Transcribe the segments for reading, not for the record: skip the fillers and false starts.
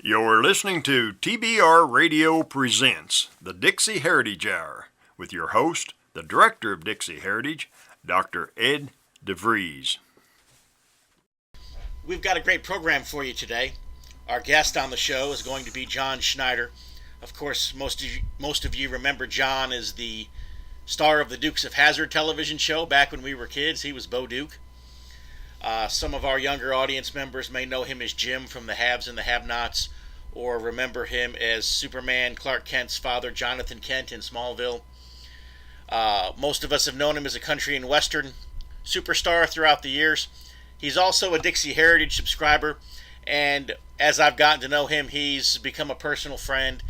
You're listening to TBR Radio Presents the Dixie Heritage Hour with your host, the Director of Dixie Heritage, Dr. Ed DeVries. We've got a great program for you today. Our guest on the show is going to be John Schneider. Of course, most of you remember John as the star of the Dukes of Hazzard television show back when we were kids. He was Bo Duke. Some of our younger audience members may know him as Jim from The Haves and the Have-Nots, or remember him as Superman Clark Kent's father, Jonathan Kent, in Smallville. Most of us have known him as a country and western superstar throughout the years. He's also a Dixie Heritage subscriber, and as I've gotten to know him, he's become a personal friend.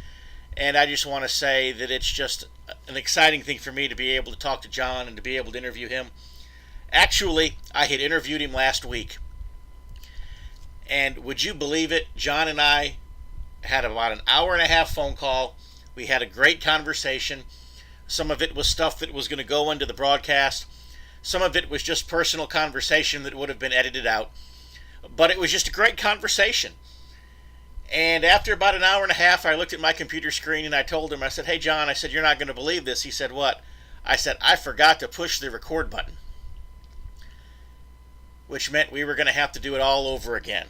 And I just want to say that it's just an exciting thing for me to be able to talk to John and to be able to interview him. Actually, I had interviewed him last week. And would you believe it? John and I had about an hour and a half phone call. We had a great conversation. Some of it was stuff that was going to go into the broadcast. Some of it was just personal conversation that would have been edited out. But it was just a great conversation. And after about an hour and a half, I looked at my computer screen and I told him, I said, "Hey, John," I said, "you're not going to believe this." He said, "What?" I said, "I forgot to push the record button," which meant we were going to have to do it all over again.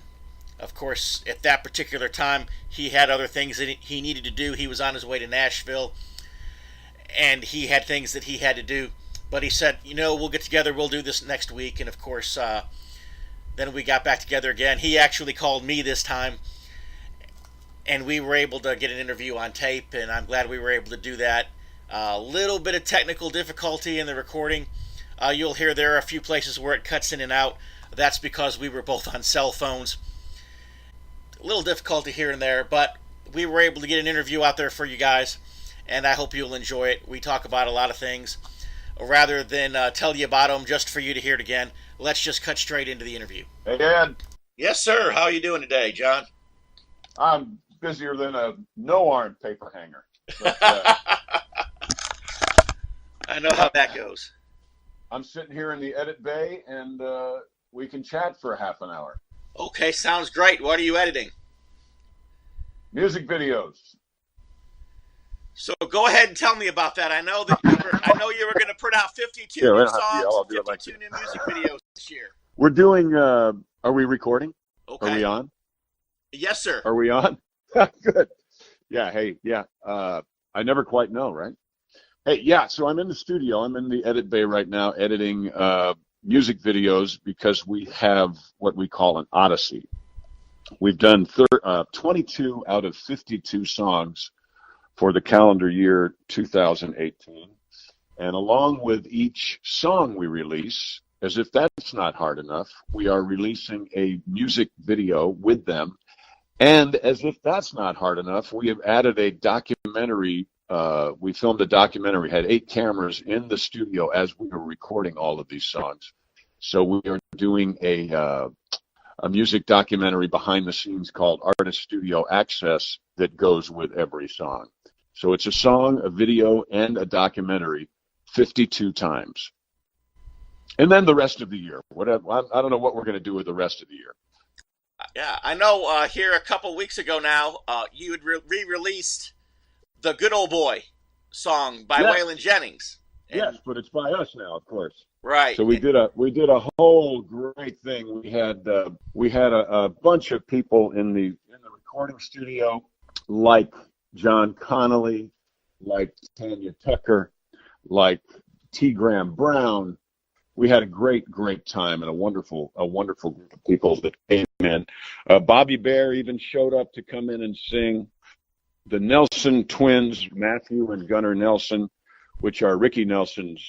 Of course, at that particular time, he had other things that he needed to do. He was on his way to Nashville, and he had things that he had to do. But he said, we'll get together, we'll do this next week. And of course, then we got back together again. He actually called me this time, and we were able to get an interview on tape, and I'm glad we were able to do that. A little bit of technical difficulty in the recording. You'll hear there are a few places where it cuts in and out. That's because we were both on cell phones. A little difficulty here and there, but we were able to get an interview out there for you guys, and I hope you'll enjoy it. We talk about a lot of things. Rather than tell you about them just for you to hear it again, let's just cut straight into the interview. Hey, Ed. Yes, sir. How are you doing today, John? I'm busier than a no-arm paper hanger. But, I know how that goes. I'm sitting here in the edit bay, and we can chat for a half an hour. Okay, sounds great. What are you editing? Music videos. So go ahead and tell me about that. I know you were going to put out 52 new songs, 52 new music videos this year. We're doing. Are we recording? Okay. Are we on? Yes, sir. Are we on? Good. Yeah. Hey. Yeah. I never quite know, right? Hey. Yeah. So I'm in the studio. I'm in the edit bay right now, editing music videos because we have what we call an odyssey. We've done 22 out of 52 songs for the calendar year 2018. And along with each song we release, as if that's not hard enough, we are releasing a music video with them. And as if that's not hard enough, we have added a documentary. We filmed a documentary, had 8 cameras in the studio as we were recording all of these songs. So we are doing a music documentary behind the scenes called Artist Studio Access that goes with every song. So it's a song, a video, and a documentary 52 times. And then the rest of the year. I don't know what we're going to do with the rest of the year. Yeah, I know here a couple weeks ago now, you had re-released the Good Ole Boy song by Waylon Jennings. Yes, but it's by us now, of course. Right. So we did a whole great thing. We had a bunch of people in the recording studio, like John Connolly, like Tanya Tucker, like T. Graham Brown. We had a great time and a wonderful group of people that came in. Bobby Bear even showed up to come in and sing. The Nelson twins, Matthew and Gunnar Nelson, which are Ricky Nelson's,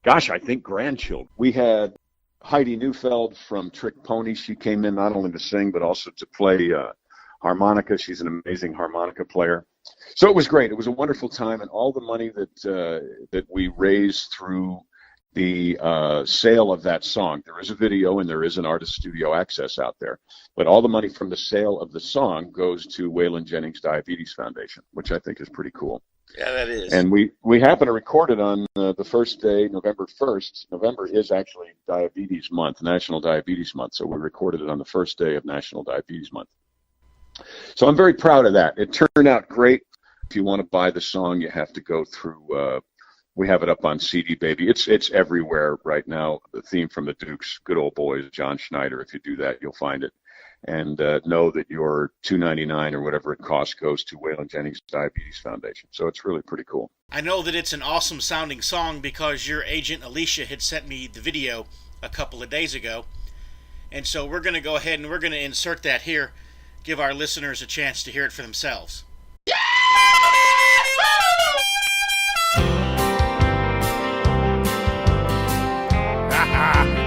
I think grandchildren. We had Heidi Neufeld from Trick Pony. She came in not only to sing but also to play harmonica. She's an amazing harmonica player. So it was great. It was a wonderful time, and all the money that we raised through the sale of that song. There is a video and there is an Artist Studio Access out there, but all the money from the sale of the song goes to Waylon Jennings Diabetes Foundation, which I think is pretty cool. Yeah, that is. And we happen to record it on the first day, November 1st. November is actually Diabetes Month, National Diabetes Month, so we recorded it on the first day of National Diabetes Month. So I'm very proud of that. It turned out great. If you want to buy the song, you have to go through, we have it up on CD Baby. It's everywhere right now. The theme from the Dukes, Good Ole Boy, John Schneider. If you do that, you'll find it. And know that your $2.99 or whatever it costs goes to Waylon Jennings Diabetes Foundation. So it's really pretty cool. I know that it's an awesome sounding song because your agent Alicia had sent me the video a couple of days ago. And so we're going to go ahead and we're going to insert that here, give our listeners a chance to hear it for themselves.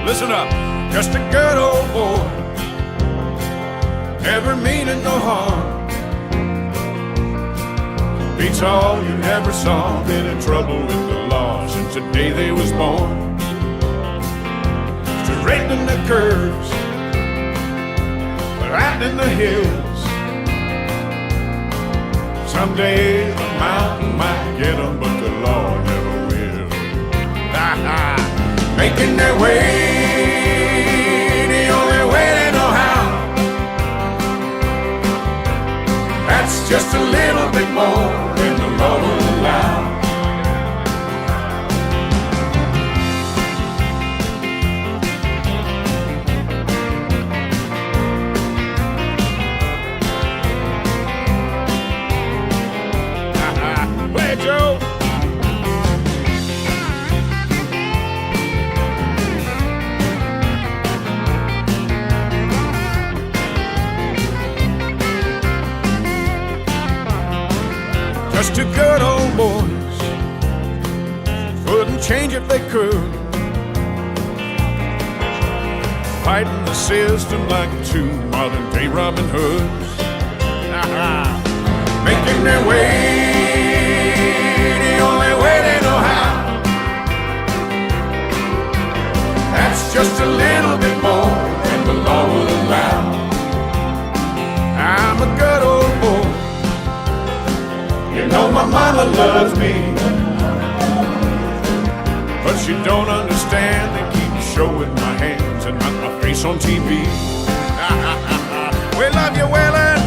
Listen up, just a good old boy, never meaning no harm. Beats all you ever saw, been in trouble with the law since the day they was born. Straightening the curves, riding the hills. Someday the mountain might get them, but the law never will. Making their way, the only way they know how. That's just a little bit more than the law will allow. Play it, Joe. Just two good old boys, wouldn't change if they could. Fighting the system like two modern day Robin Hoods. Making their way, the only way they know how. That's just a little bit more than the law will allow. I'm a good old boy, you know my mama loves me, but she don't understand and keeps showing my hands and not my face on TV. We love you, Waylon.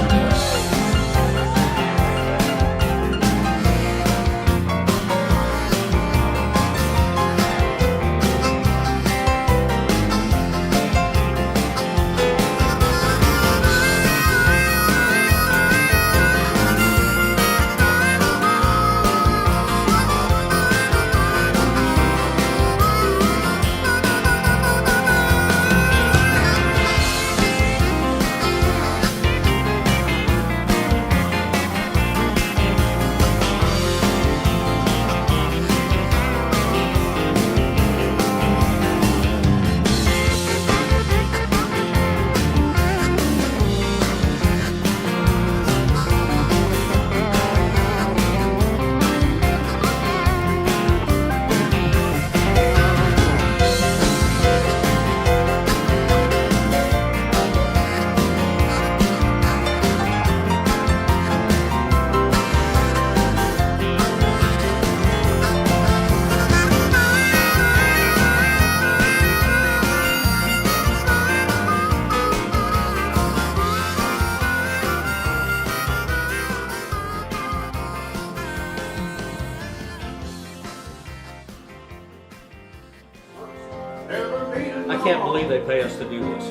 I can't believe they pay us to do this.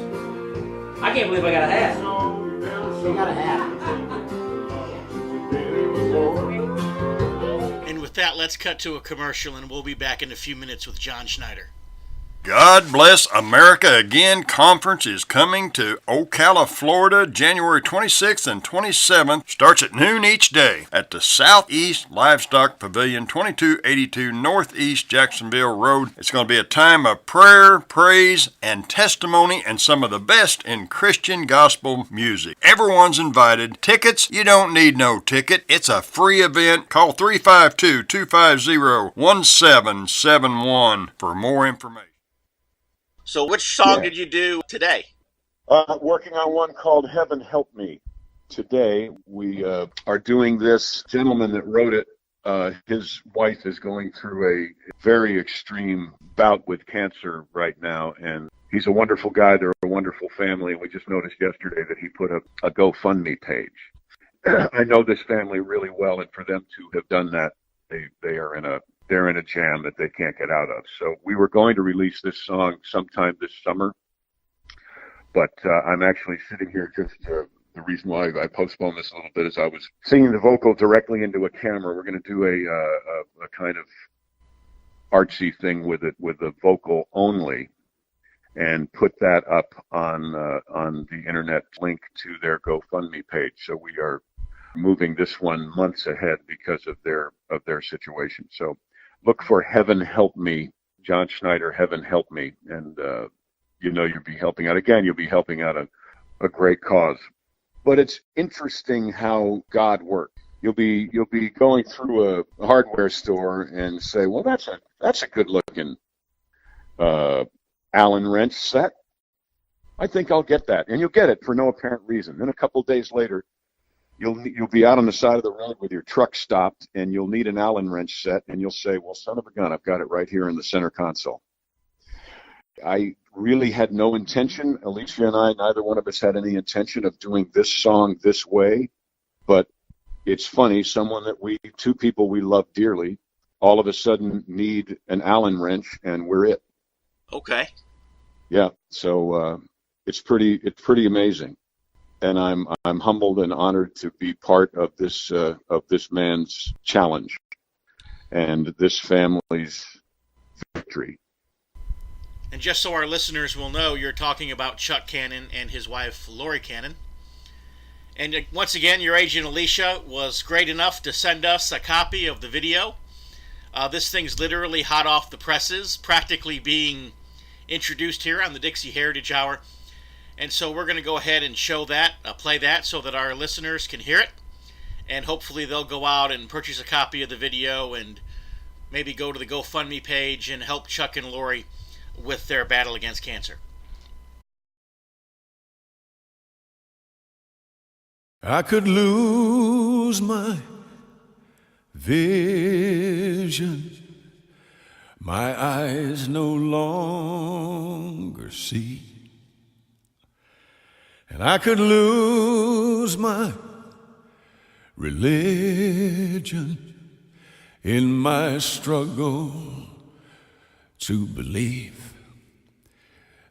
I can't believe I got a hat. You got a hat. And with that, let's cut to a commercial and we'll be back in a few minutes with John Schneider. God Bless America Again conference is coming to Ocala, Florida, January 26th and 27th. Starts at noon each day at the Southeast Livestock Pavilion, 2282 Northeast Jacksonville Road. It's going to be a time of prayer, praise, and testimony and some of the best in Christian gospel music. Everyone's invited. Tickets, you don't need no ticket. It's a free event. Call 352-250-1771 for more information. So which song did you do today? Working on one called Heaven Help Me. Today we are doing this. Gentleman that wrote it, his wife is going through a very extreme bout with cancer right now, and He's a wonderful guy. They're a wonderful family. We just noticed yesterday that he put a GoFundMe page. I know this family really well, and for them to have done that, they're in a jam that they can't get out of. So we were going to release this song sometime this summer, but I'm actually sitting here just the reason why I postponed this a little bit is I was singing the vocal directly into a camera. We're going to do a kind of artsy thing with it, with the vocal only, and put that up on the internet link to their GoFundMe page. So we are moving this one months ahead because of their situation. So look for Heaven Help Me, John Schneider, Heaven Help Me, and you'll be helping out. Again, you'll be helping out a great cause. But it's interesting how God works. You'll be going through a hardware store and say, well, that's a good looking Allen wrench set. I think I'll get that. And you'll get it for no apparent reason. Then a couple of days later, you'll be out on the side of the road with your truck stopped, and you'll need an Allen wrench set, and you'll say, well, son of a gun, I've got it right here in the center console. I really had no intention, Alicia and I, neither one of us had any intention of doing this song this way, but it's funny, two people we love dearly, all of a sudden need an Allen wrench, and we're it. Okay. Yeah, so it's pretty amazing, and I'm humbled and honored to be part of this man's challenge and this family's victory. And just so our listeners will know, you're talking about Chuck Cannon and his wife, Lori Cannon. And once again, your agent, Alicia, was great enough to send us a copy of the video. This thing's literally hot off the presses, practically being introduced here on the Dixie Heritage Hour. And so we're going to go ahead and show that, play that, so that our listeners can hear it. And hopefully they'll go out and purchase a copy of the video and maybe go to the GoFundMe page and help Chuck and Lori with their battle against cancer. I could lose my vision, my eyes no longer see, and I could lose my religion in my struggle to believe.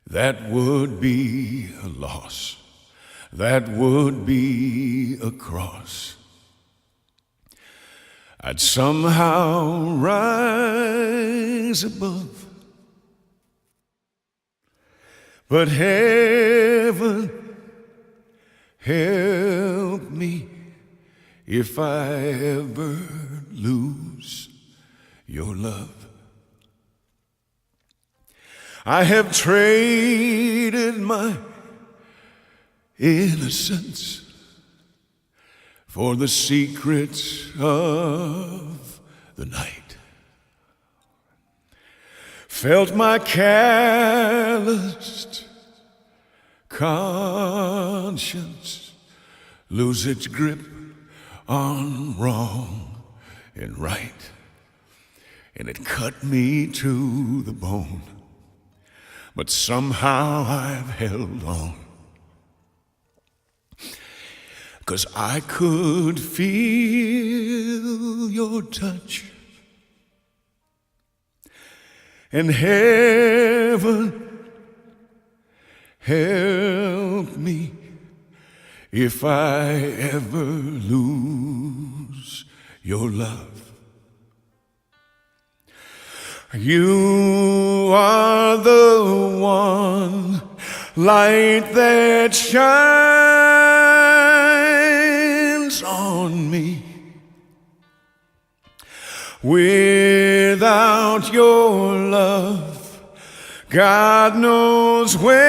That would be a loss. That would be a cross. I'd somehow rise above. But heaven help me if I ever lose your love. I have traded my innocence for the secrets of the night. Felt my calloused conscience lose its grip on wrong and right, and it cut me to the bone. But somehow I've held on, 'cause I could feel your touch, and heaven help me if I ever lose your love. You are the one light that shines on me. Without your love, God knows where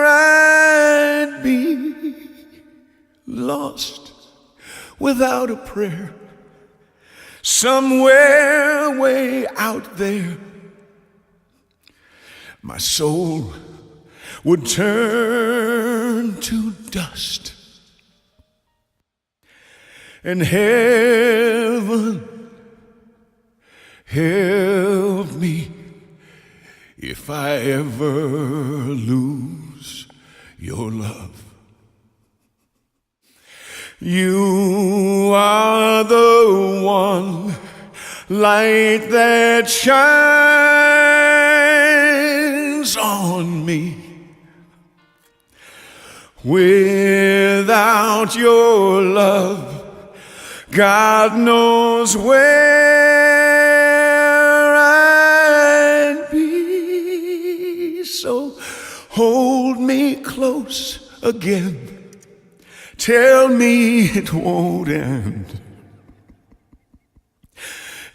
I'd be. Lost without a prayer, somewhere way out there, my soul would turn to dust, and heaven help me if if I ever lose your love. You are the one light that shines on me. Without your love, God knows where I'd be. So hold me close again. Tell me it won't end.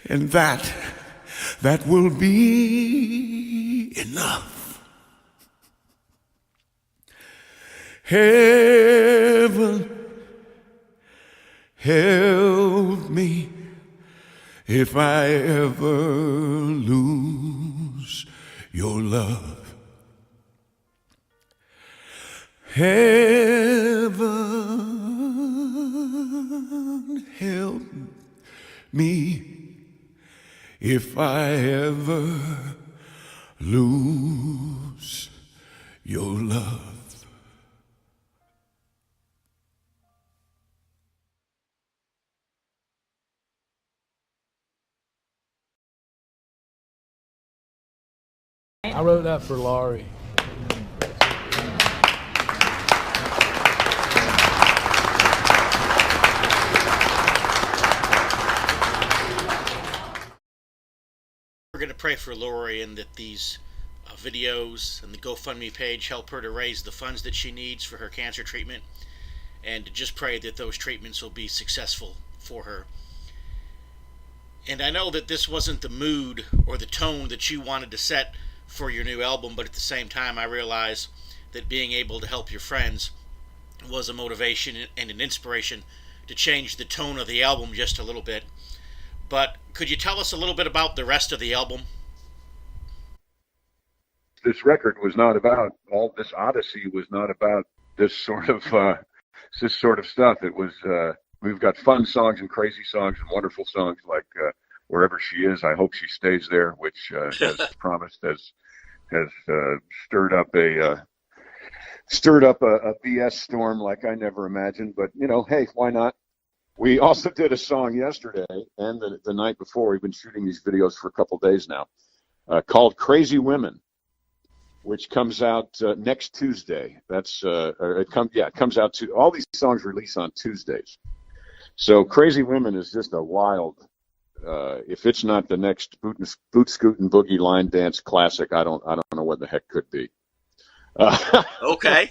And that will be enough. Heaven, help me if I ever lose your love. Heaven, help me if I ever lose your love. I wrote that for Laurie. We're going to pray for Lori and that these videos and the GoFundMe page help her to raise the funds that she needs for her cancer treatment, and to just pray that those treatments will be successful for her. And I know that this wasn't the mood or the tone that you wanted to set for your new album, but at the same time I realize that being able to help your friends was a motivation and an inspiration to change the tone of the album just a little bit. But could you tell us a little bit about the rest of the album? This record was not about all this odyssey, was not about this sort of stuff. It was we've got fun songs and crazy songs and wonderful songs like Wherever She Is, I Hope She Stays There, which as promised has stirred up a BS storm like I never imagined. But hey, why not? We also did a song yesterday and the night before. We've been shooting these videos for a couple days now, called Crazy Women, which comes out next Tuesday. It comes out to all these songs release on Tuesdays. So Crazy Women is just a wild. If it's not the next boot scoot and boogie line dance classic, I don't know what the heck could be. Okay.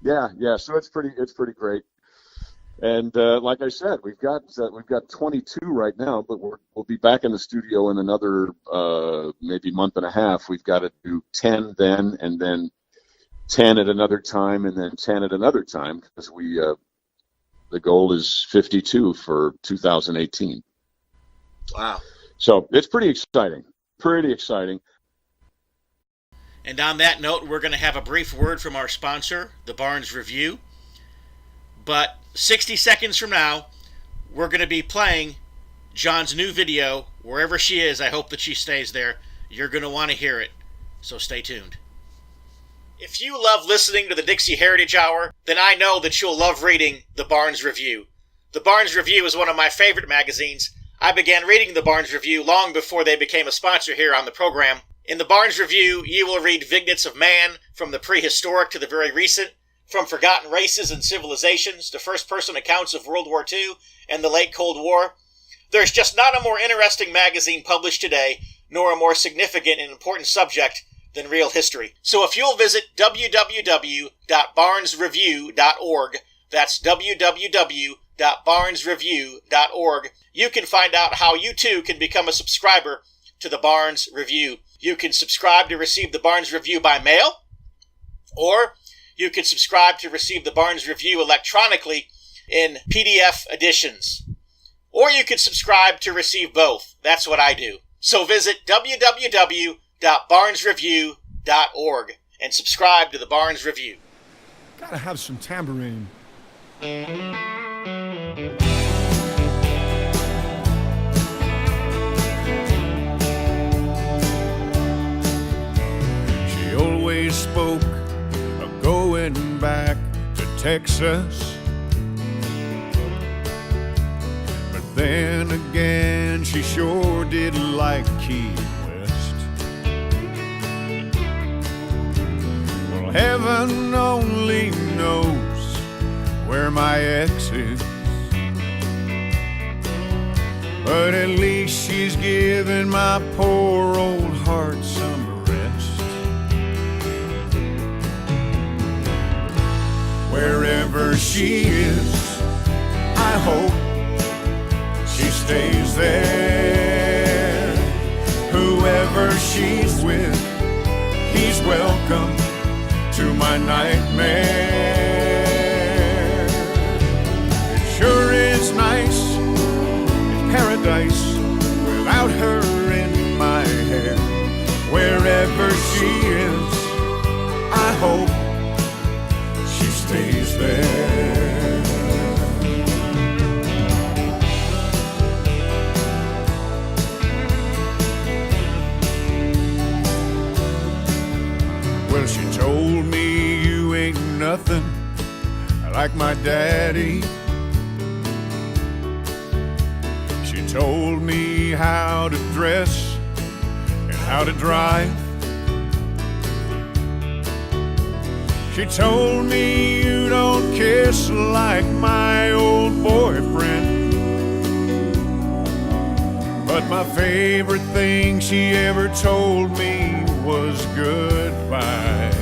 Yeah. So it's pretty great. And like I said, we've got 22 right now, but we'll be back in the studio in another maybe month and a half. We've got to do 10 then, and then 10 at another time, and then 10 at another time, because the goal is 52 for 2018. Wow. So it's pretty exciting. Pretty exciting. And on that note, we're going to have a brief word from our sponsor, the Barnes Review. But 60 seconds from now, we're going to be playing John's new video, Wherever She Is, I Hope That She Stays There. You're going to want to hear it, so stay tuned. If you love listening to the Dixie Heritage Hour, then I know that you'll love reading the Barnes Review. The Barnes Review is one of my favorite magazines. I began reading the Barnes Review long before they became a sponsor here on the program. In the Barnes Review, you will read vignettes of man, from the prehistoric to the very recent, from forgotten races and civilizations to first-person accounts of World War II and the late Cold War. There's just not a more interesting magazine published today, nor a more significant and important subject than real history. So if you'll visit www.barnesreview.org, that's www.barnesreview.org, you can find out how you too can become a subscriber to the Barnes Review. You can subscribe to receive the Barnes Review by mail, or you can subscribe to receive the Barnes Review electronically in PDF editions. Or you can subscribe to receive both. That's what I do. So visit www.barnesreview.org and subscribe to the Barnes Review. Gotta have some tambourine. Texas. But then again, she sure did like Key West. Well, heaven only knows where my ex is, but at least she's giving my poor old heart some rest. Wherever she is, I hope she stays there. Whoever she's with, he's welcome to my nightmare. It sure is nice, paradise without her in my hair. Wherever she is, I hope she stays there. Well, she told me you ain't nothing like my daddy. Told me how to dress and how to drive. She told me you don't kiss like my old boyfriend. But my favorite thing she ever told me was goodbye.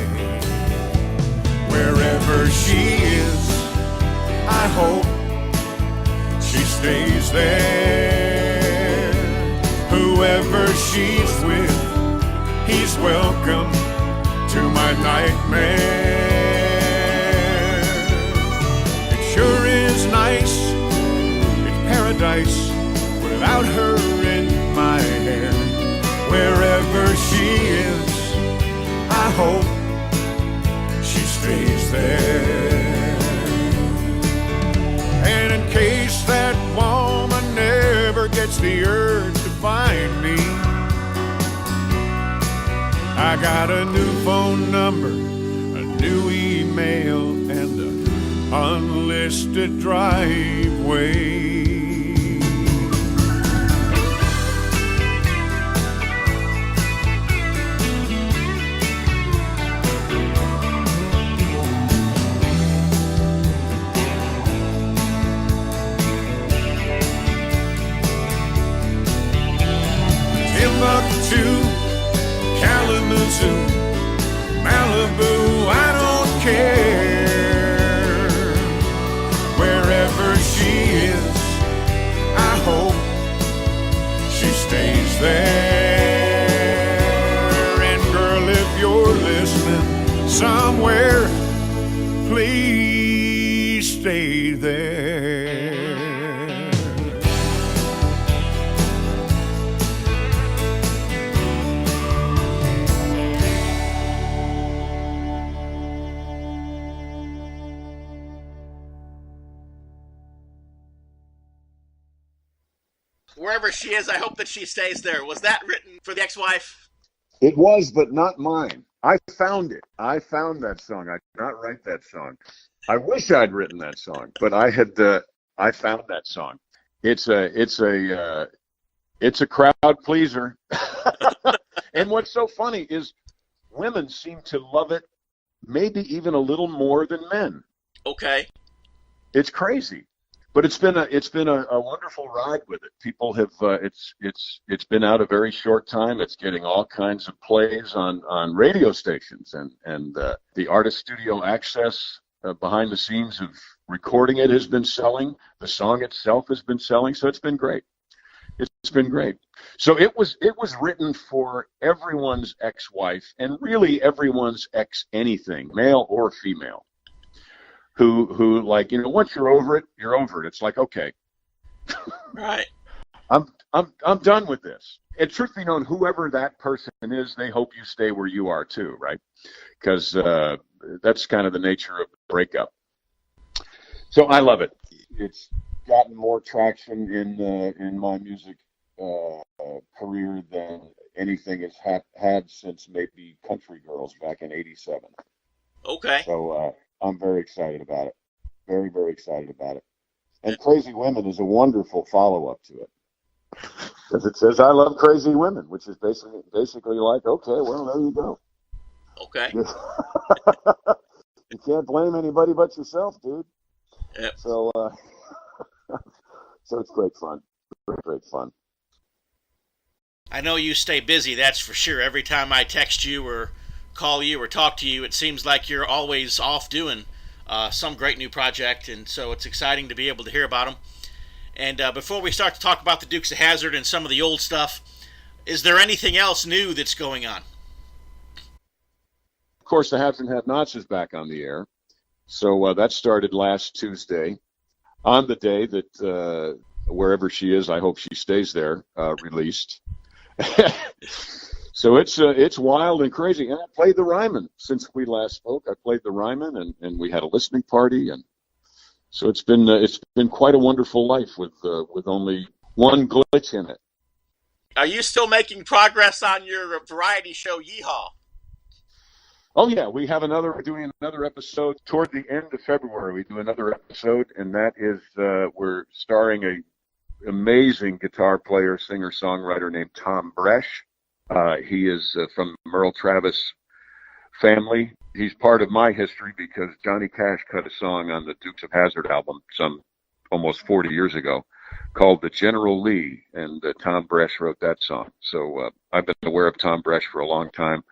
Wherever she is, I hope she stays there. Whoever she's with, he's welcome to my nightmare. It sure is nice, it's paradise without her in my hair. Wherever she is, I hope she stays there. And in case that woman never gets the urge to find me, I got a new phone number, a new email, and an unlisted driveway. Timbuktu, Kalamazoo, Malibu, I don't care. Wherever she is, I hope she stays there. And girl, if you're listening somewhere, please stay there. Wherever she is, I hope that she stays there. Was that written for the ex-wife? It was, but not mine. I found it. I found that song. I did not write that song. I wish I'd written that song, but I had. I found that song. It's a crowd pleaser. And what's so funny is women seem to love it, maybe even a little more than men. Okay. It's crazy. But it's been a wonderful ride with it. People have it's been out a very short time. It's getting all kinds of plays on radio stations and the artist studio access behind the scenes of recording it has been selling. The song itself has been selling, so it's been great. It's been great. So it was written for everyone's ex-wife and really everyone's ex-anything, male or female. Who like, you know, once you're over it, you're over it. It's like, okay, Right. I'm done with this. And truth be known, whoever that person is, they hope you stay where you are too, right? Because that's kind of the nature of the breakup. So I love it. It's gotten more traction in my music career than anything it's had since maybe Country Girls back in '87. Okay. So I'm very excited about it. Very, very excited about it. And Crazy Women is a wonderful follow-up to it. Because it says, I love crazy women, which is basically like, okay, well, there you go. Okay. You can't blame anybody but yourself, dude. Yep. So, so it's great fun. Great fun. I know you stay busy, that's for sure. Every time I text you or call you or talk to you, it seems like you're always off doing some great new project, and so it's exciting to be able to hear about them. And before we start to talk about the Dukes of Hazzard and some of the old stuff, is there anything else new that's going on? Of course, the Haves and Have-Nots is back on the air. So that started last Tuesday, on the day that wherever she is, I hope she stays there, released. So it's wild and crazy. And I played the Ryman since we last spoke. I played the Ryman, and we had a listening party, and so it's been quite a wonderful life with only one glitch in it. Are you still making progress on your variety show, Yee Haw? Oh yeah, we're doing another episode toward the end of February. We do another episode, and that is we're starring a amazing guitar player, singer, songwriter named Tom Bresh. He is from Merle Travis family. He's part of my history because Johnny Cash cut a song on the Dukes of Hazzard album some almost 40 years ago called The General Lee, and Tom Bresh wrote that song. So I've been aware of Tom Bresh for a long time.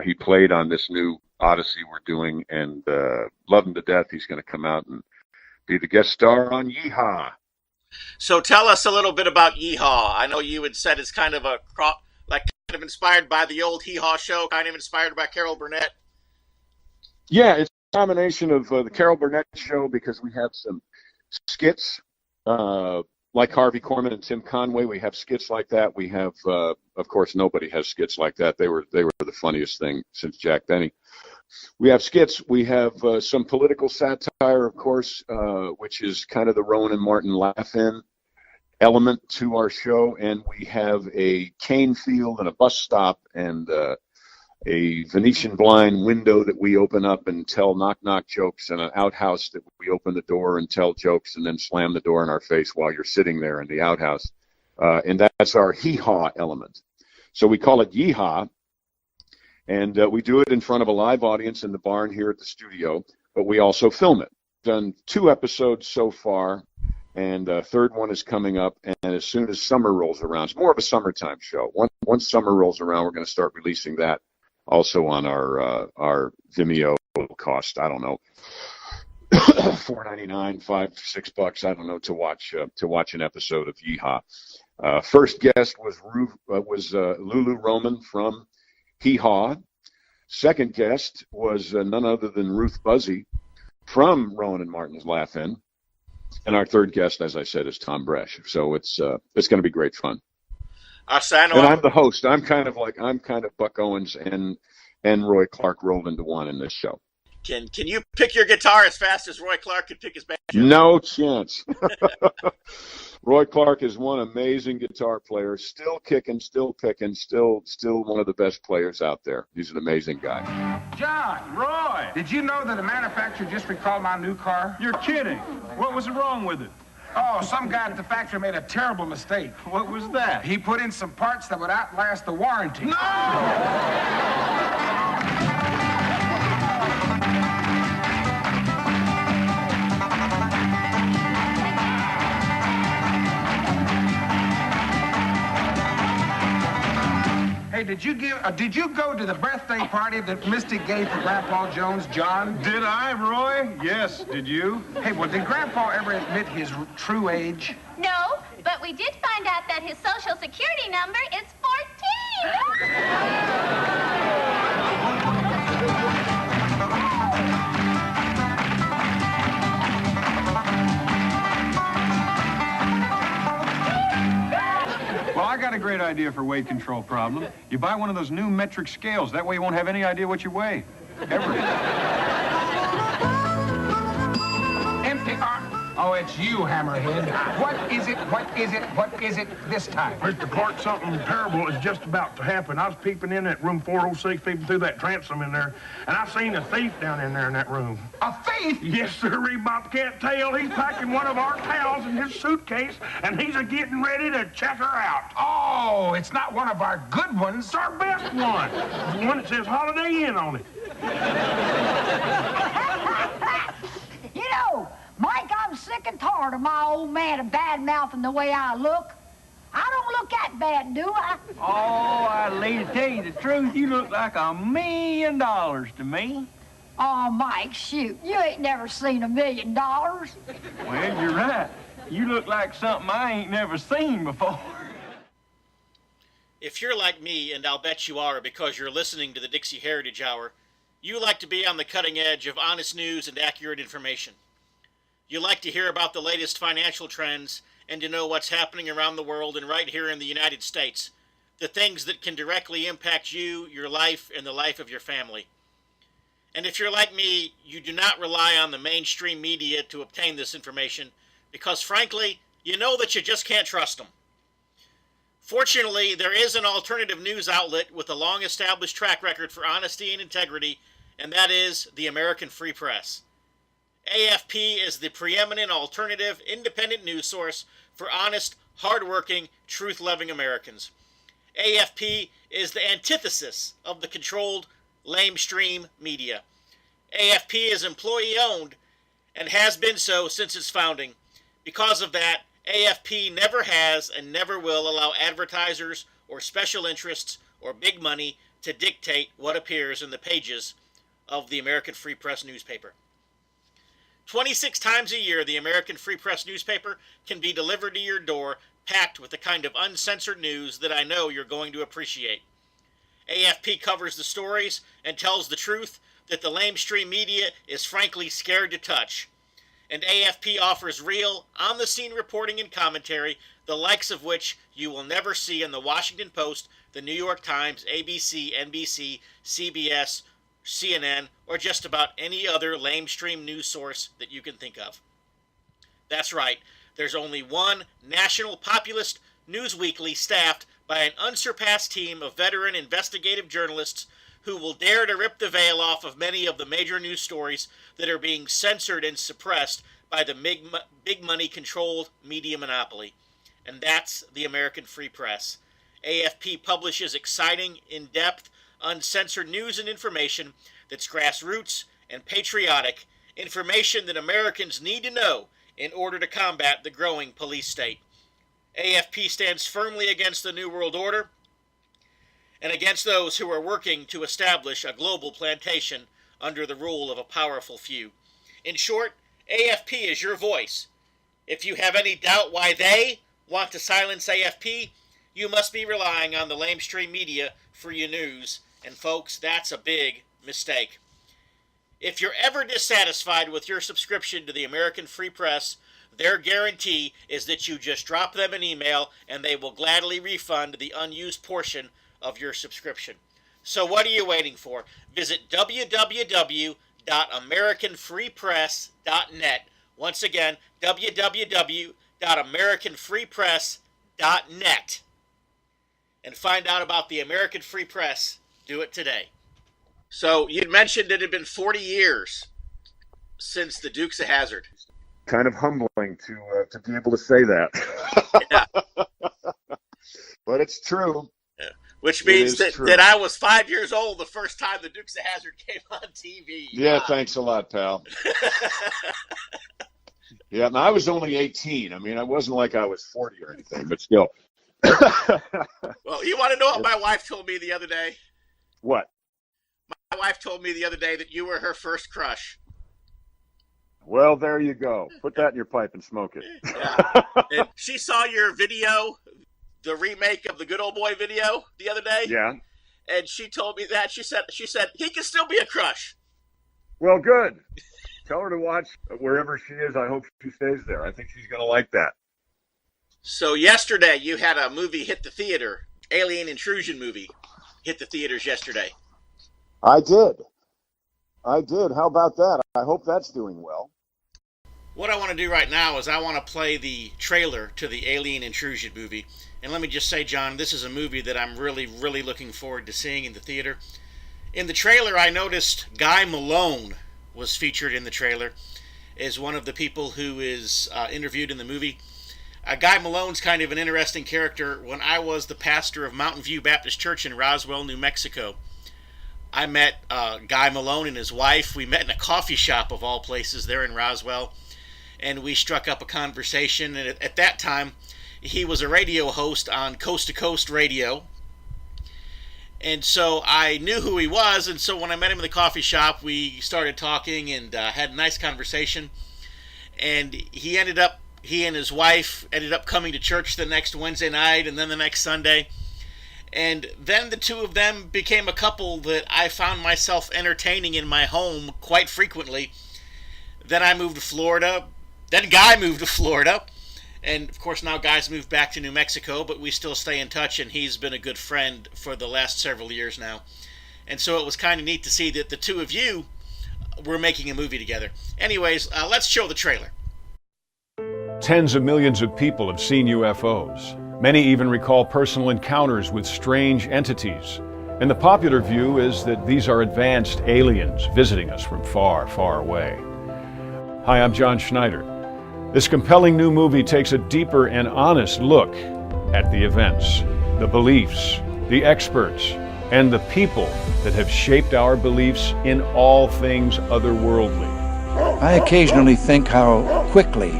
He played on this new Odyssey we're doing, and love him to death. He's going to come out and be the guest star on Yee Haw. So tell us a little bit about Yee Haw. I know you had said it's kind of kind of inspired by the old Hee Haw show, kind of inspired by Carol Burnett. Yeah, it's a combination of the Carol Burnett Show because we have some skits like Harvey Korman and Tim Conway. We have skits like that. We have, of course, nobody has skits like that. They were the funniest thing since Jack Benny. We have skits. We have some political satire, of course, which is kind of the Rowan and Martin laugh-in element to our show. And we have a cane field and a bus stop and a Venetian blind window that we open up and tell knock-knock jokes, and an outhouse that we open the door and tell jokes and then slam the door in our face while you're sitting there in the outhouse. And that's our Hee Haw element. So we call it Yee Haw, and we do it in front of a live audience in the barn here at the studio, but we also film it. Done 2 episodes so far, and a third one is coming up, and as soon as summer rolls around, it's more of a summertime show. Once summer rolls around, we're going to start releasing that also on our Vimeo. Cost, I don't know, $4.99, $5-6, I don't know, to watch an episode of Yee Haw. First guest was Lulu Roman from Hee Haw. Second guest was none other than Ruth Buzzy from Rowan and Martin's Laugh-In. And our third guest, as I said, is Tom Bresh. So it's going to be great fun. And I'm the host. I'm kind of Buck Owens and Roy Clark rolled into one in this show. Can you pick your guitar as fast as Roy Clark could pick his banjo? No chance. Roy Clark is one amazing guitar player, still kicking, still picking, still one of the best players out there. He's an amazing guy. John, Roy, did you know that the manufacturer just recalled my new car? You're kidding. What was wrong with it? Oh, some guy at the factory made a terrible mistake. What was that? He put in some parts that would outlast the warranty. No! Hey, did you go to the birthday party that Misty gave for Grandpa Jones, John? Did I, Roy? Yes. Did you? Hey, well, did Grandpa ever admit his true age? No, but we did find out that his social security number is 14. Well, I got a great idea for weight control problem. You buy one of those new metric scales. That way you won't have any idea what you weigh. Ever. Empty. Oh, it's you, Hammerhead. What is it? What is it? What is it this time? Mr. Clark, something terrible is just about to happen. I was peeping in at room 406, peeping through that transom in there, and I seen a thief down in there in that room. A thief? Yes, sir, Bob can't tell. He's packing one of our towels in his suitcase, and he's a-getting ready to check her out. Oh, it's not one of our good ones. It's our best one. The one that says Holiday Inn on it. You know, Mike, I'm sick and tired of my old man bad-mouthing the way I look. I don't look that bad, do I? Oh, I'd lay to tell you the truth. You look like $1 million to me. Oh, Mike, shoot. You ain't never seen $1 million. Well, you're right. You look like something I ain't never seen before. If you're like me, and I'll bet you are because you're listening to the Dixie Heritage Hour, you like to be on the cutting edge of honest news and accurate information. You like to hear about the latest financial trends and to know what's happening around the world and right here in the United States, the things that can directly impact you, your life, and the life of your family. And if you're like me, you do not rely on the mainstream media to obtain this information because, frankly, you know that you just can't trust them. Fortunately, there is an alternative news outlet with a long-established track record for honesty and integrity, and that is the American Free Press. AFP is the preeminent alternative, independent news source for honest, hard-working, truth-loving Americans. AFP is the antithesis of the controlled, lamestream media. AFP is employee-owned and has been so since its founding. Because of that, AFP never has and never will allow advertisers or special interests or big money to dictate what appears in the pages of the American Free Press newspaper. 26 times a year, the American Free Press newspaper can be delivered to your door, packed with the kind of uncensored news that I know you're going to appreciate. AFP covers the stories and tells the truth that the lamestream media is frankly scared to touch. And AFP offers real, on-the-scene reporting and commentary, the likes of which you will never see in the Washington Post, the New York Times, ABC, NBC, CBS, CNN, or just about any other lamestream news source that you can think of. That's right, there's only one national populist news weekly staffed by an unsurpassed team of veteran investigative journalists who will dare to rip the veil off of many of the major news stories that are being censored and suppressed by the big money controlled media monopoly. And that's the American Free Press. AFP publishes exciting, in-depth, uncensored news and information that's grassroots and patriotic, information that Americans need to know in order to combat the growing police state. AFP stands firmly against the New World Order and against those who are working to establish a global plantation under the rule of a powerful few. In short, AFP is your voice. If you have any doubt why they want to silence AFP, you must be relying on the lamestream media for your news, and folks, that's a big mistake. If you're ever dissatisfied with your subscription to the American Free Press, their guarantee is that you just drop them an email and they will gladly refund the unused portion of your subscription. So what are you waiting for? Visit www.americanfreepress.net. Once again, www.americanfreepress.net. And find out about the American Free Press. Do it today. So you'd mentioned it had been 40 years since the Dukes of Hazzard. Kind of humbling to be able to say that. Yeah. But it's true. Yeah. Which means that I was 5 years old the first time the Dukes of Hazzard came on TV. Yeah, thanks a lot, pal. Yeah, and I was only 18. I mean, I wasn't like I was 40 or anything, but still. Well, you want to know what my wife told me the other day? What? My wife told me the other day that you were her first crush. Well, there you go. Put that in your pipe and smoke it. Yeah. And she saw your video, the remake of the Good Ole Boy video the other day. Yeah. And she told me that. She said he can still be a crush. Well, good. Tell her to watch wherever she is. I hope she stays there. I think she's going to like that. So yesterday you had a movie hit the theater, Alien Intrusion movie, hit the theaters yesterday. I did. How about that? I hope that's doing well. What I want to do right now is I want to play the trailer to the Alien Intrusion movie. And let me just say, John, this is a movie that I'm really, really looking forward to seeing in the theater. In the trailer, I noticed Guy Malone was featured in the trailer as one of the people who is interviewed in the movie. Guy Malone's kind of an interesting character. When I was the pastor of Mountain View Baptist Church in Roswell, New Mexico, I met Guy Malone and his wife. We met in a coffee shop, of all places, there in Roswell, and we struck up a conversation. And at that time, he was a radio host on Coast to Coast Radio. And so I knew who he was, and so when I met him in the coffee shop, we started talking and had a nice conversation. And he and his wife ended up coming to church the next Wednesday night and then the next Sunday. And then the two of them became a couple that I found myself entertaining in my home quite frequently. Then I moved to Florida. Then Guy moved to Florida. And, of course, now Guy's moved back to New Mexico, but we still stay in touch, and he's been a good friend for the last several years now. And so it was kind of neat to see that the two of you were making a movie together. Anyways, let's show the trailer. Tens of millions of people have seen UFOs. Many even recall personal encounters with strange entities. And the popular view is that these are advanced aliens visiting us from far, far away. Hi, I'm John Schneider. This compelling new movie takes a deeper and honest look at the events, the beliefs, the experts, and the people that have shaped our beliefs in all things otherworldly. I occasionally think how quickly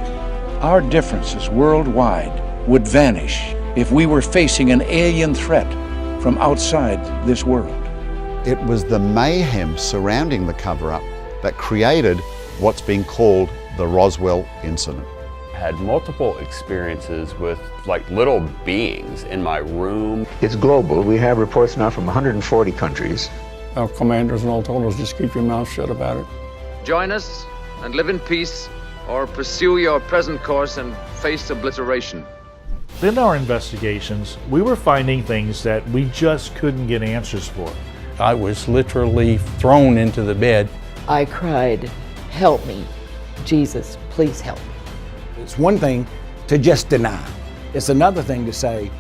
our differences worldwide would vanish if we were facing an alien threat from outside this world. It was the mayhem surrounding the cover-up that created what's being called the Roswell incident. I had multiple experiences with little beings in my room. It's global. We have reports now from 140 countries. Our commanders and all told us just keep your mouth shut about it. Join us and live in peace, or pursue your present course and face obliteration. In our investigations, we were finding things that we just couldn't get answers for. I was literally thrown into the bed. I cried, "Help me. Jesus, please help me." It's one thing to just deny. It's another thing to say,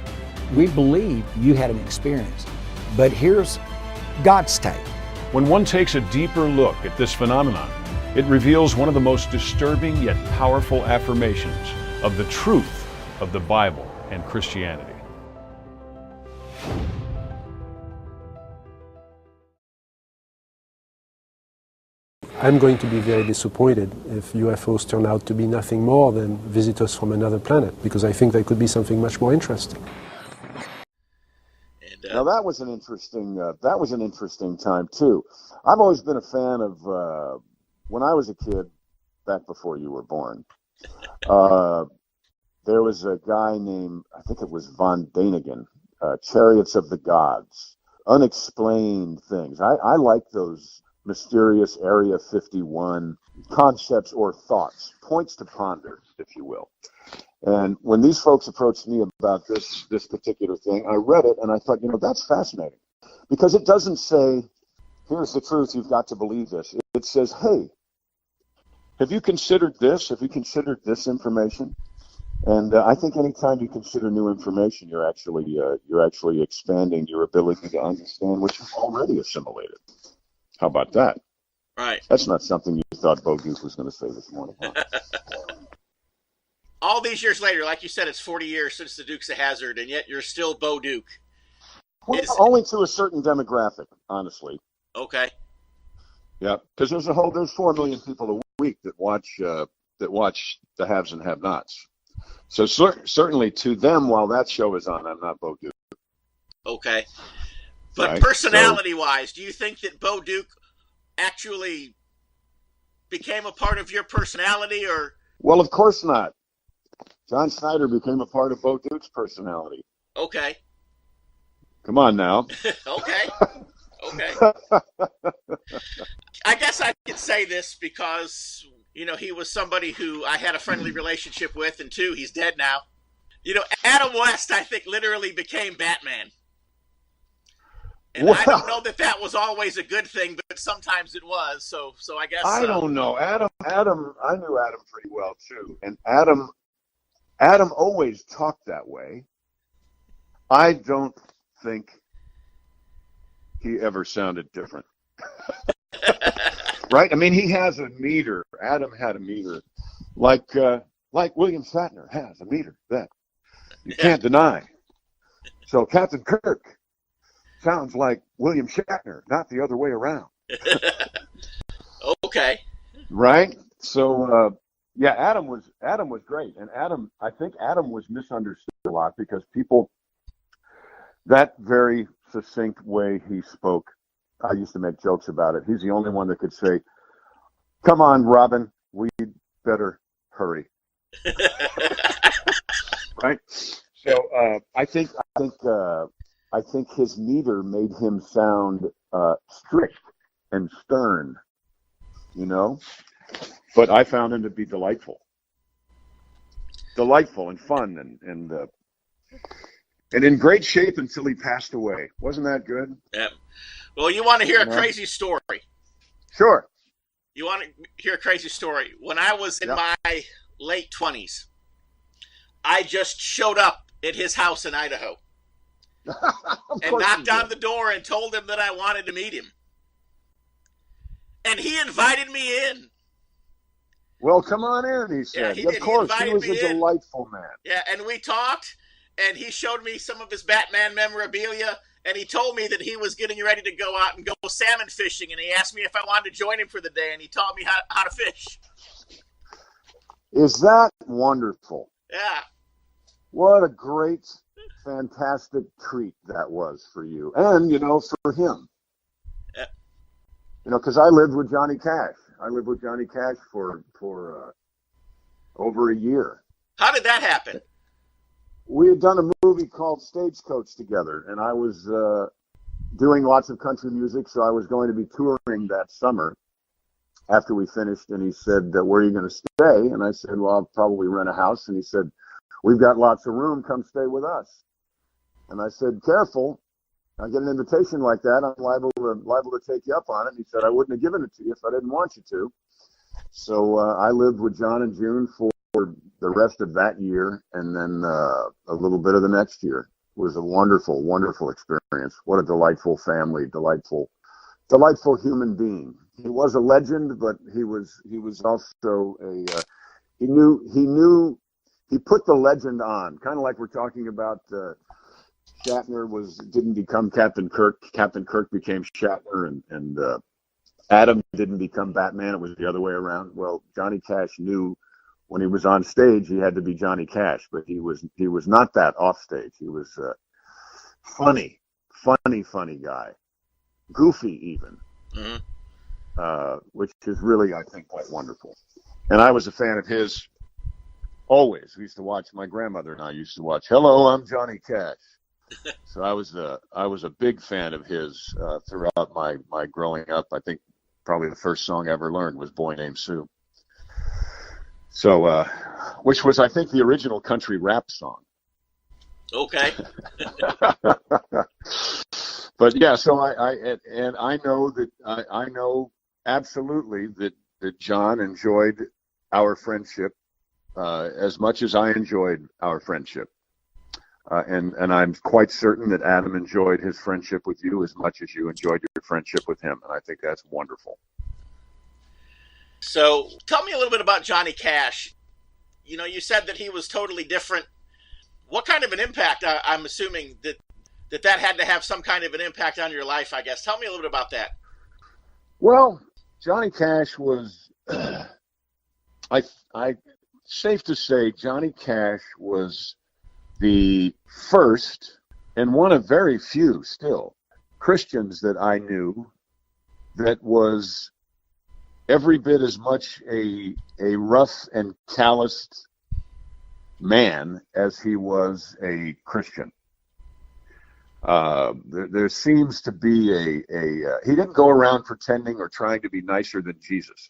we believe you had an experience, but here's God's take. When one takes a deeper look at this phenomenon, it reveals one of the most disturbing yet powerful affirmations of the truth of the Bible and Christianity. I'm going to be very disappointed if UFOs turn out to be nothing more than visitors from another planet, because I think they could be something much more interesting. Now that was an interesting time too. I've always been a fan of when I was a kid, back before you were born. There was a guy named, I think it was Von Däniken, Chariots of the Gods, unexplained things. I like those mysterious Area 51 concepts or thoughts, points to ponder, if you will. And when these folks approached me about this particular thing, I read it and I thought, that's fascinating. Because it doesn't say, here's the truth, you've got to believe this. It says, hey, have you considered this? Have you considered this information? And I think anytime you consider new information, you're actually expanding your ability to understand what you've already assimilated. How about that? Right. That's not something you thought Bo Duke was going to say this morning. Huh? All these years later, like you said, it's 40 years since the Dukes of Hazzard, and yet you're still Bo Duke. Well, only to a certain demographic, honestly. Okay. Yeah, because there's 4 million people a week that watch the haves and have-nots. So certainly to them, while that show is on, I'm not Bo Duke. Okay. But right? personality-wise, do you think that Bo Duke actually became a part of your personality, or? Well, of course not. John Schneider became a part of Bo Duke's personality. Okay. Come on now. Okay. I guess I could say this because, he was somebody who I had a friendly relationship with, and two, he's dead now. Adam West, I think, literally became Batman. And I don't know that was always a good thing, but sometimes it was. So I guess I don't know. Adam, I knew Adam pretty well too, and Adam always talked that way. I don't think he ever sounded different. Right? I mean, he has a meter. Adam had a meter, like William Shatner has a meter that you can't deny. So Captain Kirk sounds like William Shatner, not the other way around. Okay. Right? So yeah, Adam was great, and I think Adam was misunderstood a lot because people, that very succinct way he spoke, I used to make jokes about it. He's the only one that could say, "Come on, Robin, we'd better hurry." Right? So I think his meter made him sound strict and stern, you know. But I found him to be delightful and fun, and in great shape until he passed away. Wasn't that good? Yeah. Well, you want to hear a crazy story? Sure. You want to hear a crazy story? When I was in my late 20s, I just showed up at his house in Idaho and knocked on the door and told him that I wanted to meet him. And he invited me in. Well, come on in, he said. Yeah, of course, he was a delightful man. Yeah, and we talked, and he showed me some of his Batman memorabilia, and he told me that he was getting ready to go out and go salmon fishing, and he asked me if I wanted to join him for the day, and he taught me how to fish. Is that wonderful? Yeah. What a great, fantastic treat that was for you, and, you know, for him. Yeah. You know, because I lived with Johnny Cash. I lived with Johnny Cash for over a year. How did that happen? We had done a movie called Stagecoach together, and I was doing lots of country music, so I was going to be touring that summer after we finished, and he said, where are you going to stay? And I said, well, I'll probably rent a house. And he said, we've got lots of room, come stay with us. And I said, careful, I get an invitation like that, I'm liable to take you up on it. And he said, I wouldn't have given it to you if I didn't want you to. So I lived with John and June for the rest of that year, and then a little bit of the next year. It was a wonderful, wonderful experience. What a delightful family, delightful human being. He was a legend, but he was also he put the legend on, kind of like we're talking about. Shatner didn't become Captain Kirk. Captain Kirk became Shatner, and Adam didn't become Batman. It was the other way around. Well, Johnny Cash knew when he was on stage he had to be Johnny Cash, but he was not that off stage. He was funny guy, goofy even, which is really, I think, quite wonderful. And I was a fan of his always. We used to watch, my grandmother and I used to watch Hello, I'm Johnny Cash. So I was a big fan of his throughout my growing up. I think probably the first song I ever learned was Boy Named Sue. So, which was, I think, the original country rap song. Okay. But yeah, so I know absolutely that John enjoyed our friendship as much as I enjoyed our friendship. And I'm quite certain that Adam enjoyed his friendship with you as much as you enjoyed your friendship with him. And I think that's wonderful. So tell me a little bit about Johnny Cash. You know, you said that he was totally different. What kind of an impact, I'm assuming that had to have some kind of an impact on your life, I guess. Tell me a little bit about that. Well, Johnny Cash was, safe to say, Johnny Cash was the first and one of very few still Christians that I knew that was every bit as much a rough and calloused man as he was a Christian. There seems to be he didn't go around pretending or trying to be nicer than Jesus.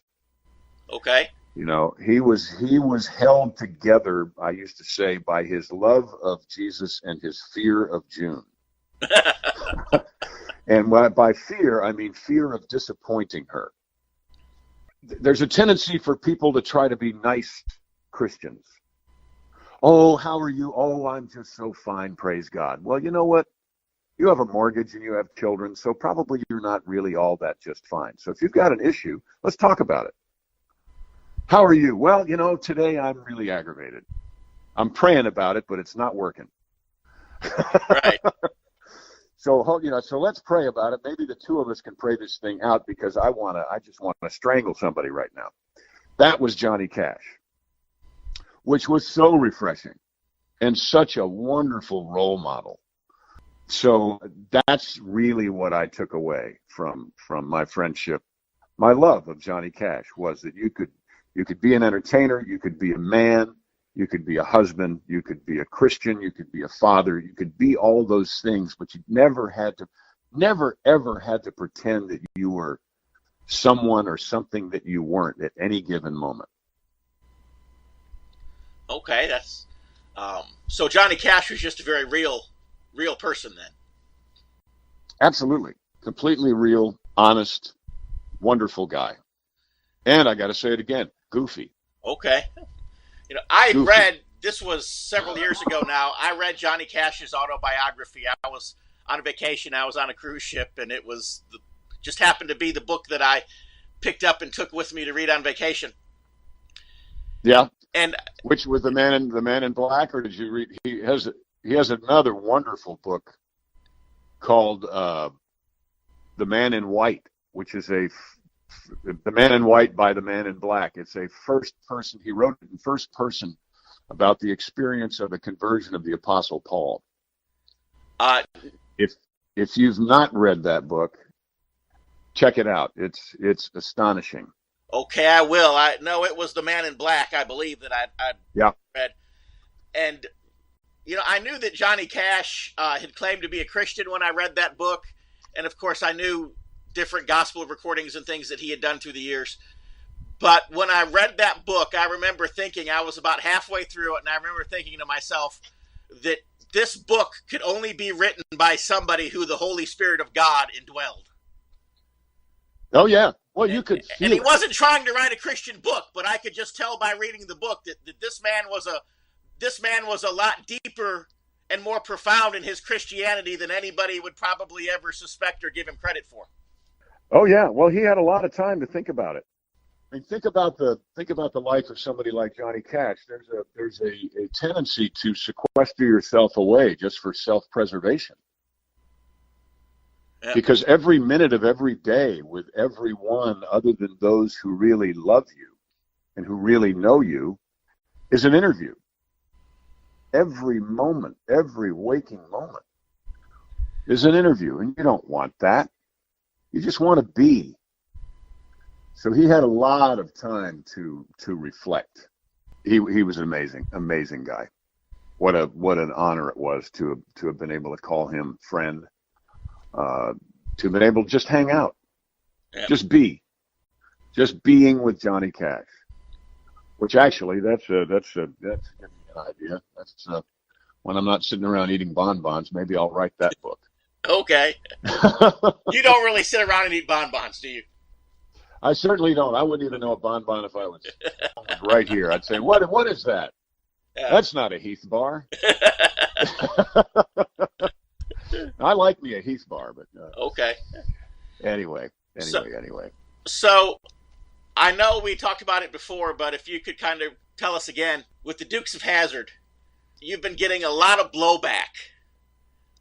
Okay. You know, he was held together, I used to say, by his love of Jesus and his fear of June. And by fear, I mean fear of disappointing her. There's a tendency for people to try to be nice Christians. Oh, how are you? Oh, I'm just so fine, praise God. Well, you know what? You have a mortgage and you have children, so probably you're not really all that just fine. So if you've got an issue, let's talk about it. How are you? Well, you know, today I'm really aggravated. I'm praying about it, but it's not working. Right. So, you know, so let's pray about it. Maybe the two of us can pray this thing out because I just want to strangle somebody right now. That was Johnny Cash, which was so refreshing and such a wonderful role model. So that's really what I took away from my friendship. My love of Johnny Cash was that you could be an entertainer, you could be a man, you could be a husband, you could be a Christian, you could be a father, you could be all those things, but you never ever had to pretend that you were someone or something that you weren't at any given moment. Okay, that's so Johnny Cash was just a very real person then. Absolutely. Completely real, honest, wonderful guy. And I got to say it again, goofy. Okay. You know, I read, this was several years ago now, I read Johnny Cash's autobiography. I was on a vacation, I was on a cruise ship, and it was just happened to be the book that I picked up and took with me to read on vacation. Yeah. And which was the Man in Black, or did you read? He has another wonderful book called The Man in White, which is The Man in White by the Man in Black. It's a first person. He wrote it in first person about the experience of the conversion of the Apostle Paul. If you've not read that book, check it out. It's astonishing. Okay, I will. I know it was The Man in Black, I believe, that I read. And, you know, I knew that Johnny Cash had claimed to be a Christian when I read that book. And, of course, I knew different gospel recordings and things that he had done through the years. But when I read that book, I remember thinking, I was about halfway through it, and I remember thinking to myself that this book could only be written by somebody who the Holy Spirit of God indwelled. Oh, yeah. Well, you could feel and he it. wasn't trying to write a Christian book, but I could just tell by reading the book that this man was a lot deeper and more profound in his Christianity than anybody would probably ever suspect or give him credit for. Oh, yeah. Well, he had a lot of time to think about it. I mean, think about the life of somebody like Johnny Cash. There's a tendency to sequester yourself away just for self-preservation. Yep. Because every minute of every day with everyone other than those who really love you and who really know you is an interview. Every moment, every waking moment is an interview, and you don't want that. You just want to be. So he had a lot of time to reflect. He was an amazing guy. What an honor it was to have been able to call him friend. To have been able to just hang out, just being with Johnny Cash, which actually that's giving me an idea. That's when I'm not sitting around eating bonbons, maybe I'll write that book. Okay. You don't really sit around and eat bonbons, do you? I certainly don't. I wouldn't even know a bonbon if I was right here. I'd say, what is that? That's not a Heath bar. I like me a Heath bar, but okay. Anyway. So I know we talked about it before, but if you could kind of tell us again, with the Dukes of Hazzard, you've been getting a lot of blowback.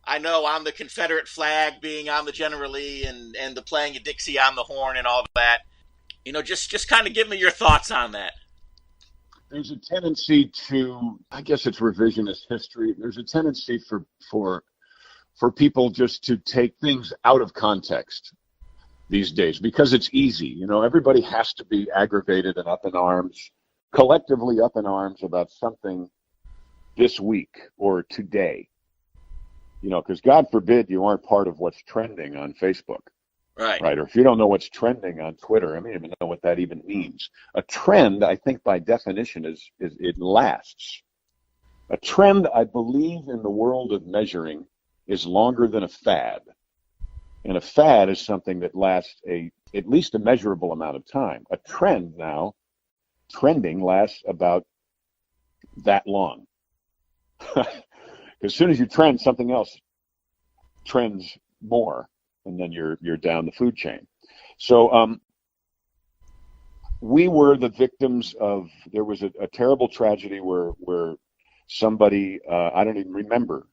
I know on the Confederate flag being on the General Lee and the playing of Dixie on the horn and all that. You know, just kind of give me your thoughts on that. There's a tendency to, I guess it's revisionist history. There's a tendency for people just to take things out of context these days because it's easy. You know, everybody has to be aggravated and up in arms, collectively up in arms about something this week or today. You know, because God forbid you aren't part of what's trending on Facebook. Right. Or if you don't know what's trending on Twitter, I don't even know what that even means. A trend, I think by definition, is it lasts. A trend, I believe, in the world of measuring is longer than a fad. And a fad is something that lasts at least a measurable amount of time. A trend now, trending lasts about that long. As soon as you trend, something else trends more, and then you're down the food chain. So we were the victims of, there was a terrible tragedy where somebody, I don't even remember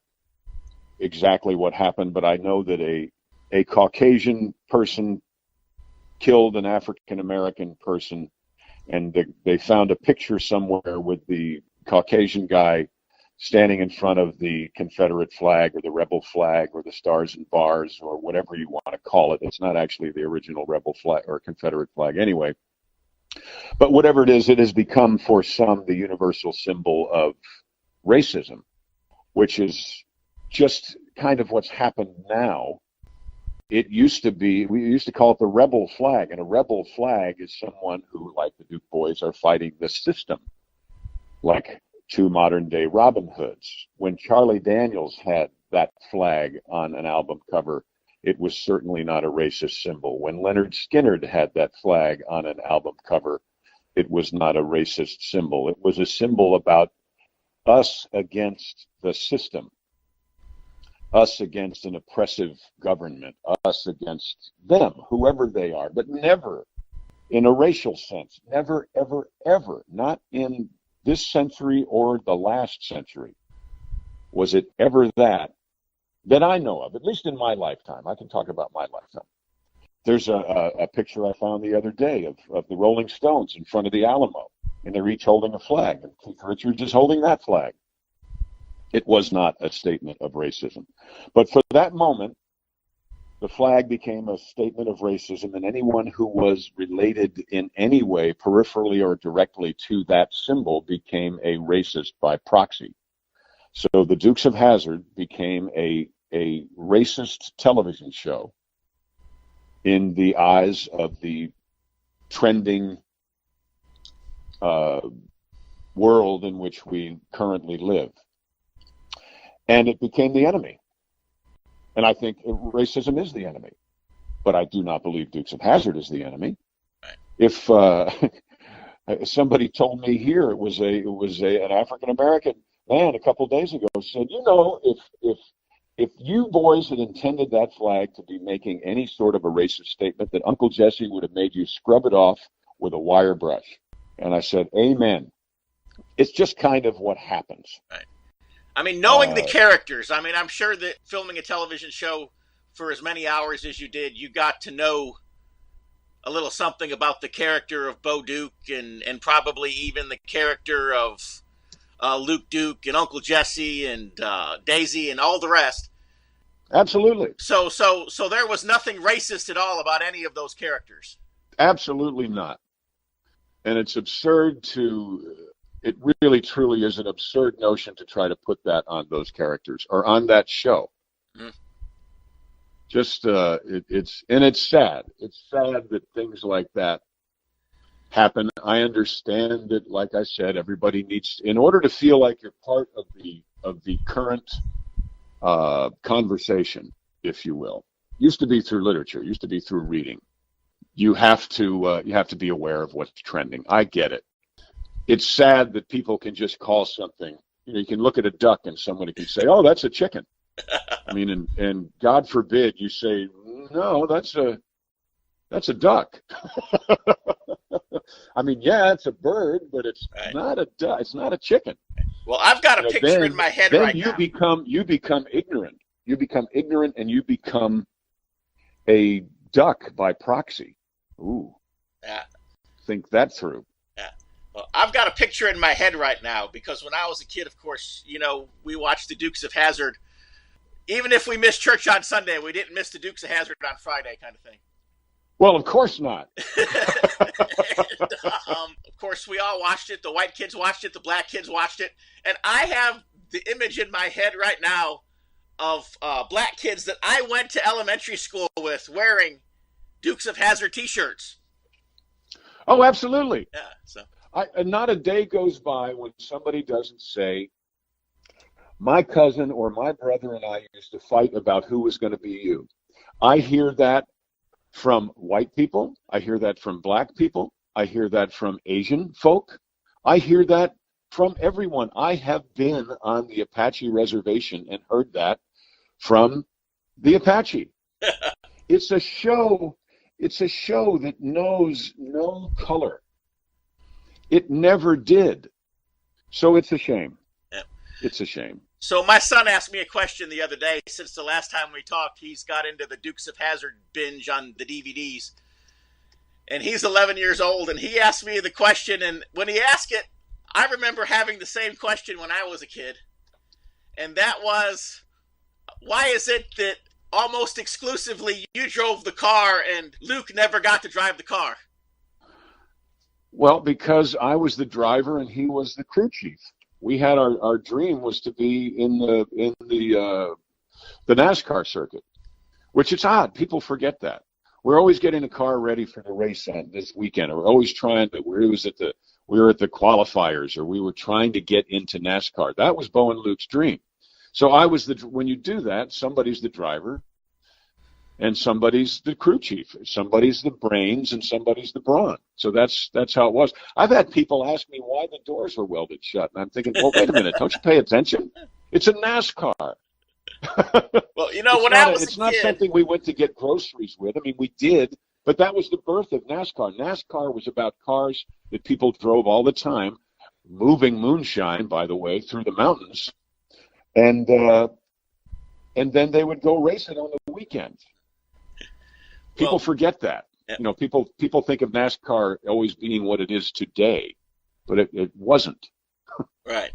exactly what happened, but I know that a Caucasian person killed an African American person, and they found a picture somewhere with the Caucasian guy standing in front of the Confederate flag or the rebel flag or the stars and bars or whatever you want to call it. It's not actually the original rebel flag or Confederate flag anyway. But whatever it is, it has become for some the universal symbol of racism, which is just kind of what's happened now. It used to be, we used to call it the rebel flag, and a rebel flag is someone who, like the Duke boys, are fighting the system, like two modern-day Robin Hoods. When Charlie Daniels had that flag on an album cover, it was certainly not a racist symbol. When Leonard Skinner had that flag on an album cover, it was not a racist symbol. It was a symbol about us against the system, us against an oppressive government, us against them, whoever they are, but never in a racial sense. Never, ever, ever, not in this century or the last century, was it ever that I know of, at least in my lifetime. I can talk about my lifetime. There's a picture I found the other day of the Rolling Stones in front of the Alamo, and they're each holding a flag, and Keith Richards is holding that flag. It was not a statement of racism. But for that moment, the flag became a statement of racism, and anyone who was related in any way, peripherally or directly, to that symbol became a racist by proxy. So the Dukes of Hazzard became a racist television show in the eyes of the trending world in which we currently live. And it became the enemy. And I think racism is the enemy. But I do not believe Dukes of Hazzard is the enemy. If somebody told me here it was an African American man a couple days ago said, you know, if you boys had intended that flag to be making any sort of a racist statement, that Uncle Jesse would have made you scrub it off with a wire brush. And I said, amen. It's just kind of what happens. Right. I mean, knowing the characters, I mean, I'm sure that filming a television show for as many hours as you did, you got to know a little something about the character of Bo Duke and probably even the character of Luke Duke and Uncle Jesse and Daisy and all the rest. Absolutely. So there was nothing racist at all about any of those characters. Absolutely not. And it's absurd it really truly is an absurd notion to try to put that on those characters or on that show. Mm. Just, it's sad. It's sad that things like that happen. I understand that, like I said, everybody needs, in order to feel like you're part of the current conversation, if you will. Used to be through literature, used to be through reading. You have to be aware of what's trending. I get it. It's sad that people can just call something, you know, you can look at a duck and somebody can say, oh, that's a chicken. I mean, and God forbid you say, no, that's a duck. I mean, yeah, it's a bird, but it's not a duck. It's not a chicken. Well, I've got a picture in my head right now. Then you become ignorant. You become ignorant and you become a duck by proxy. Ooh. Yeah. Think that through. Yeah. Well, I've got a picture in my head right now because when I was a kid, of course, you know, we watched the Dukes of Hazzard. Even if we missed church on Sunday, we didn't miss the Dukes of Hazzard on Friday, kind of thing. Well, of course not. And, of course, we all watched it. The white kids watched it. The black kids watched it. And I have the image in my head right now of black kids that I went to elementary school with wearing Dukes of Hazzard T-shirts. Oh, absolutely. Yeah. So not a day goes by when somebody doesn't say, my cousin or my brother and I used to fight about who was going to be you. I hear that from white people. I hear that from black people. I hear that from Asian folk. I hear that from everyone. I have been on the Apache reservation and heard that from the Apache. It's a show that knows no color. It never did. So it's a shame. Yep. It's a shame. So my son asked me a question the other day. Since the last time we talked, he's got into the Dukes of Hazzard binge on the DVDs. And he's 11 years old, and he asked me the question, and when he asked it, I remember having the same question when I was a kid. And that was, why is it that almost exclusively you drove the car and Luke never got to drive the car? Well, because I was the driver and he was the crew chief. We had our dream was to be in the NASCAR circuit, which it's odd. People forget that. We're always getting the car ready for the race on this weekend. We're always trying to. We were at the qualifiers, or we were trying to get into NASCAR. That was Bo and Luke's dream. So I was when you do that, somebody's the driver, and somebody's the crew chief. Somebody's the brains, and somebody's the brawn. So that's how it was. I've had people ask me why the doors were welded shut, and I'm thinking, well, wait a minute, don't you pay attention? It's a NASCAR. Well, you know, when I was it's not something we went to get groceries with. I mean, we did, but that was the birth of NASCAR. NASCAR was about cars that people drove all the time, moving moonshine, by the way, through the mountains, and then they would go race it on the weekend. People forget that. Yeah. You know, people think of NASCAR always being what it is today, but it wasn't. Right.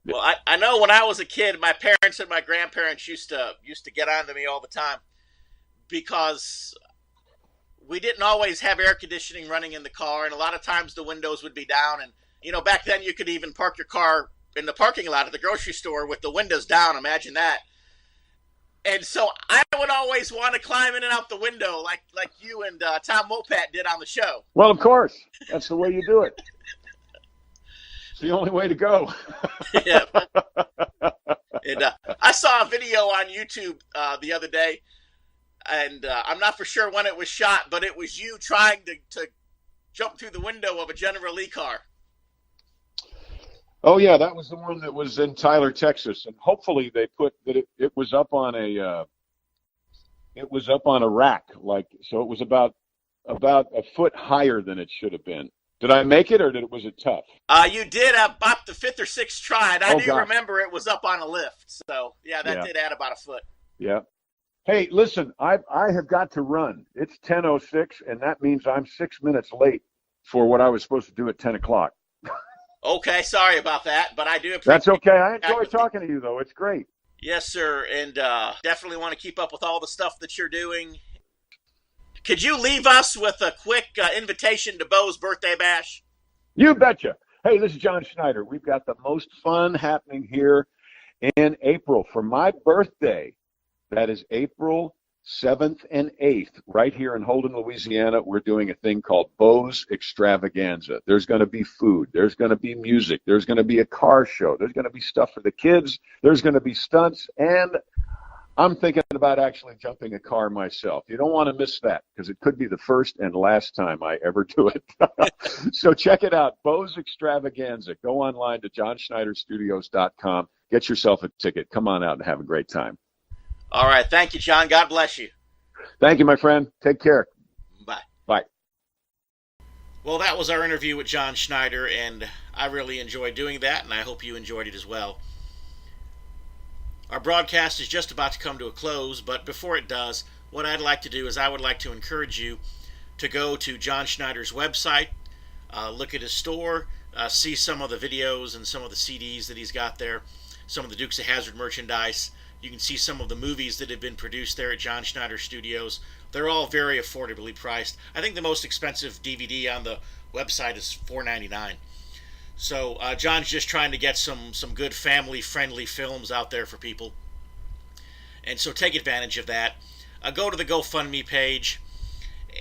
Well, I know when I was a kid, my parents and my grandparents used to get on to me all the time because we didn't always have air conditioning running in the car, and a lot of times the windows would be down. And, you know, back then you could even park your car in the parking lot at the grocery store with the windows down. Imagine that. And so I would always want to climb in and out the window like you and Tom Mopat did on the show. Well, of course. That's the way you do it. It's the only way to go. Yeah. And I saw a video on YouTube the other day, and I'm not for sure when it was shot, but it was you trying to jump through the window of a General Lee car. Oh yeah, that was the one that was in Tyler, Texas, and hopefully they put that it was up on a rack, like, so it was about a foot higher than it should have been. Did I make it, or was it tough? You did about the fifth or sixth try, and I do remember it was up on a lift. So yeah, that did add about a foot. Yeah. Hey, listen, I have got to run. It's 10:06, and that means I'm 6 minutes late for what I was supposed to do at 10 o'clock. Okay, sorry about that, but I do appreciate. That's okay. I enjoy talking to you, though. It's great. Yes, sir, and definitely want to keep up with all the stuff that you're doing. Could you leave us with a quick invitation to Bo's birthday bash? You betcha. Hey, this is John Schneider. We've got the most fun happening here in April for my birthday. That is April 7th and 8th, right here in Holden, Louisiana. We're doing a thing called Bo's Extravaganza. There's going to be food. There's going to be music. There's going to be a car show. There's going to be stuff for the kids. There's going to be stunts. And I'm thinking about actually jumping a car myself. You don't want to miss that because it could be the first and last time I ever do it. So check it out, Bo's Extravaganza. Go online to johnschneiderstudios.com. Get yourself a ticket. Come on out and have a great time. All right. Thank you, John. God bless you. Thank you, my friend. Take care. Bye. Bye. Well, that was our interview with John Schneider, and I really enjoyed doing that, and I hope you enjoyed it as well. Our broadcast is just about to come to a close, but before it does, what I'd like to do is I would like to encourage you to go to John Schneider's website, look at his store, see some of the videos and some of the CDs that he's got there, some of the Dukes of Hazzard merchandise. You can see some of the movies that have been produced there at John Schneider Studios. They're all very affordably priced. I think the most expensive DVD on the website is $4.99. So John's just trying to get some good family-friendly films out there for people. And so take advantage of that. Go to the GoFundMe page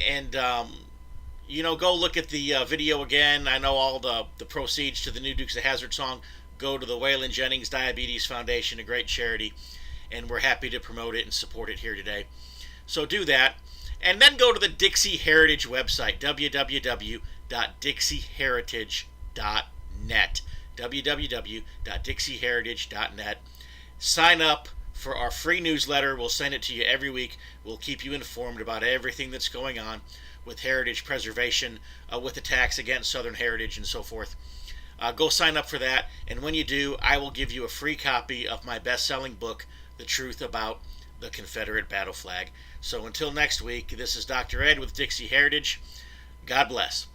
and, go look at the video again. I know all the proceeds to the new Dukes of Hazzard song go to the Waylon Jennings Diabetes Foundation, a great charity. And we're happy to promote it and support it here today. So do that. And then go to the Dixie Heritage website, www.dixieheritage.net. www.dixieheritage.net. Sign up for our free newsletter. We'll send it to you every week. We'll keep you informed about everything that's going on with heritage preservation, with attacks against Southern heritage and so forth. Go sign up for that, and when you do, I will give you a free copy of my best-selling book, The Truth About the Confederate Battle Flag. So until next week, this is Dr. Ed with Dixie Heritage. God bless.